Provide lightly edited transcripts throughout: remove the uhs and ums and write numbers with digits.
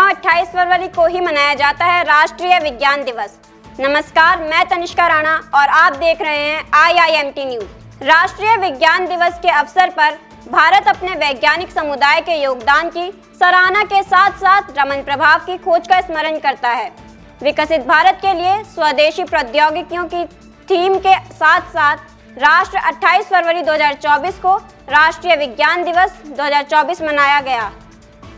माह 28 फरवरी को ही मनाया जाता है राष्ट्रीय विज्ञान दिवस। नमस्कार, मैं तनिष्का राणा और आप देख रहे हैं IIMT न्यूज। राष्ट्रीय विज्ञान दिवस के अवसर पर भारत अपने वैज्ञानिक समुदाय के योगदान की सराहना के साथ साथ रमन प्रभाव की खोज का स्मरण करता है। विकसित भारत के लिए स्वदेशी प्रौद्योगिकियों की थीम के साथ साथ राष्ट्र 28 फरवरी 2024 को राष्ट्रीय विज्ञान दिवस 2024 मनाया गया।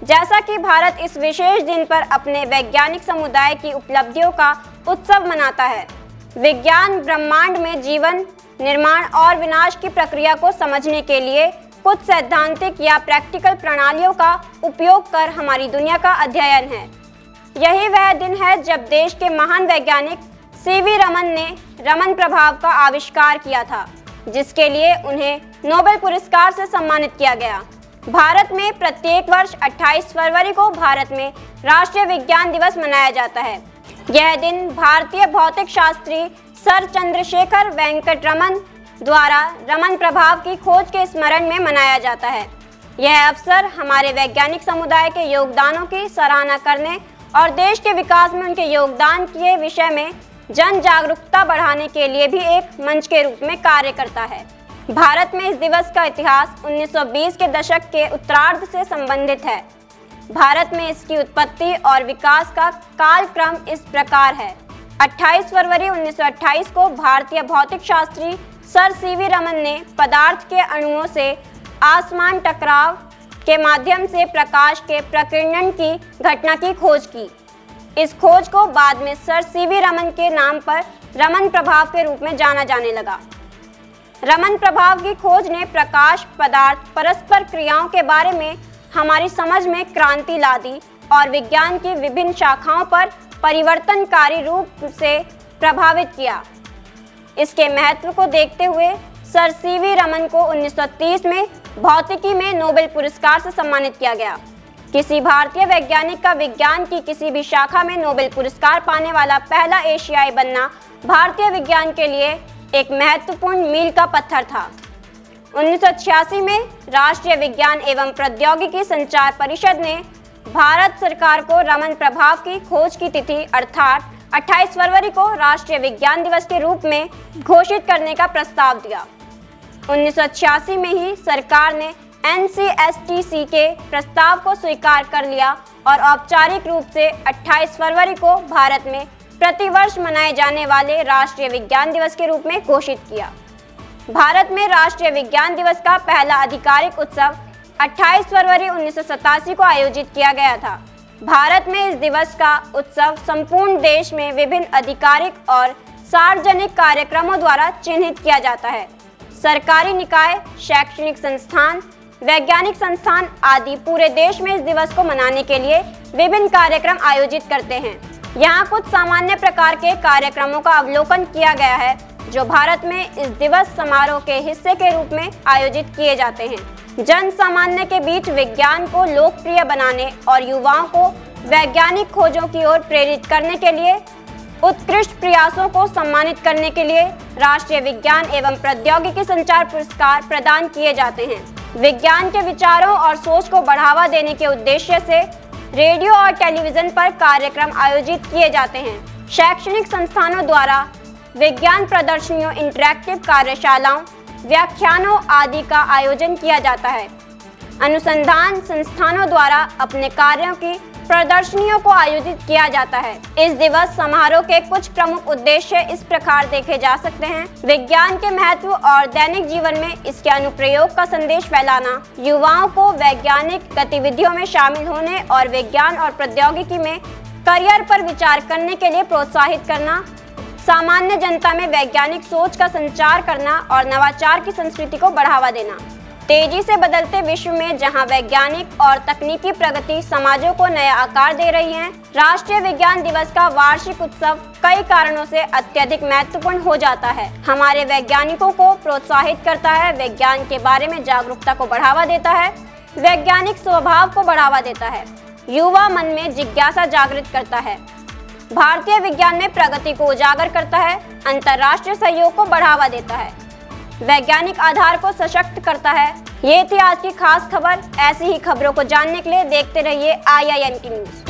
जैसा कि भारत इस विशेष दिन पर अपने वैज्ञानिक समुदाय की उपलब्धियों का उत्सव मनाता है। विज्ञान ब्रह्मांड में जीवन निर्माण और विनाश की प्रक्रिया को समझने के लिए कुछ सैद्धांतिक या प्रैक्टिकल प्रणालियों का उपयोग कर हमारी दुनिया का अध्ययन है। यही वह दिन है जब देश के महान वैज्ञानिक CV रमन ने रमन प्रभाव का आविष्कार किया था, जिसके लिए उन्हें नोबेल पुरस्कार से सम्मानित किया गया। भारत में प्रत्येक वर्ष 28 फरवरी को भारत में राष्ट्रीय विज्ञान दिवस मनाया जाता है। यह दिन भारतीय भौतिक शास्त्री सर चंद्रशेखर वेंकट रमन द्वारा रमन प्रभाव की खोज के स्मरण में मनाया जाता है। यह अवसर हमारे वैज्ञानिक समुदाय के योगदानों की सराहना करने और देश के विकास में उनके योगदान के विषय में जन जागरूकता बढ़ाने के लिए भी एक मंच के रूप में कार्य करता है। भारत में इस दिवस का इतिहास 1920 के दशक के उत्तरार्ध से संबंधित है। भारत में इसकी उत्पत्ति और विकास का कालक्रम इस प्रकार है। 28 फरवरी 1928 को भारतीय भौतिक शास्त्री सर CV रमन ने पदार्थ के अणुओं से आसमान टकराव के माध्यम से प्रकाश के प्रकीर्णन की घटना की खोज की। इस खोज को बाद में सर CV रमन के नाम पर रमन प्रभाव के रूप में जाना जाने लगा। रमन प्रभाव की खोज ने प्रकाश, पदार्थ, परस्पर क्रियाओं के बारे में हमारी समझ में क्रांति ला दी और विज्ञान की विभिन्न शाखाओं पर परिवर्तनकारी रूप से प्रभावित किया। इसके महत्व को देखते हुए सर CV रमन को 1930 में भौतिकी में नोबेल पुरस्कार से सम्मानित किया गया। किसी भारतीय वैज्ञानिक का विज्ञान की किसी भी शाखा में नोबेल पुरस्कार पाने वाला पहला एशियाई बनना भारतीय विज्ञान के लिए एक महत्वपूर्ण मील का पत्थर था। 1986 में राष्ट्रीय विज्ञान एवं प्रौद्योगिकी संचार परिषद ने भारत सरकार को रमन प्रभाव की खोज की तिथि अर्थात 28 फरवरी को राष्ट्रीय विज्ञान दिवस के रूप में घोषित करने का प्रस्ताव दिया। 1986 में ही सरकार ने NCSTC के प्रस्ताव को स्वीकार कर लिया और औपचारिक रूप से 28 फरवरी को भारत में प्रतिवर्ष मनाए जाने वाले राष्ट्रीय विज्ञान दिवस के रूप में घोषित किया। भारत में राष्ट्रीय विज्ञान दिवस का पहला आधिकारिक उत्सव 28 फरवरी 1987 को आयोजित किया गया था। भारत में इस दिवस का उत्सव संपूर्ण देश में विभिन्न आधिकारिक और सार्वजनिक कार्यक्रमों द्वारा चिन्हित किया जाता है। सरकारी निकाय, शैक्षणिक संस्थान, वैज्ञानिक संस्थान आदि पूरे देश में इस दिवस को मनाने के लिए विभिन्न कार्यक्रम आयोजित करते हैं। यहाँ कुछ सामान्य प्रकार के कार्यक्रमों का अवलोकन किया गया है जो भारत में इस दिवस समारोह के हिस्से के रूप में आयोजित किए जाते हैं। जन सामान्य के बीच विज्ञान को लोकप्रिय बनाने और युवाओं को वैज्ञानिक खोजों की ओर प्रेरित करने के लिए उत्कृष्ट प्रयासों को सम्मानित करने के लिए राष्ट्रीय विज्ञान एवं प्रौद्योगिकी संचार पुरस्कार प्रदान किए जाते हैं। विज्ञान के विचारों और सोच को बढ़ावा देने के उद्देश्य से रेडियो और टेलीविजन पर कार्यक्रम आयोजित किए जाते हैं। शैक्षणिक संस्थानों द्वारा विज्ञान प्रदर्शनियों, इंटरैक्टिव कार्यशालाओं, व्याख्यानों आदि का आयोजन किया जाता है। अनुसंधान संस्थानों द्वारा अपने कार्यों की प्रदर्शनियों को आयोजित किया जाता है। इस दिवस समारोह के कुछ प्रमुख उद्देश्य इस प्रकार देखे जा सकते हैं। विज्ञान के महत्व और दैनिक जीवन में इसके अनुप्रयोग का संदेश फैलाना, युवाओं को वैज्ञानिक गतिविधियों में शामिल होने और विज्ञान और प्रौद्योगिकी में करियर पर विचार करने के लिए प्रोत्साहित करना, सामान्य जनता में वैज्ञानिक सोच का संचार करना और नवाचार की संस्कृति को बढ़ावा देना। तेजी से बदलते विश्व में जहां वैज्ञानिक और तकनीकी प्रगति समाजों को नया आकार दे रही है, राष्ट्रीय विज्ञान दिवस का वार्षिक उत्सव कई कारणों से अत्यधिक महत्वपूर्ण हो जाता है। हमारे वैज्ञानिकों को प्रोत्साहित करता है, विज्ञान के बारे में जागरूकता को बढ़ावा देता है, वैज्ञानिक स्वभाव को बढ़ावा देता है, युवा मन में जिज्ञासा जागृत करता है, भारतीय विज्ञान में प्रगति को उजागर करता है, अंतर्राष्ट्रीय सहयोग को बढ़ावा देता है, वैज्ञानिक आधार को सशक्त करता है। ये थी आज की खास खबर। ऐसी ही खबरों को जानने के लिए देखते रहिए IIMT न्यूज।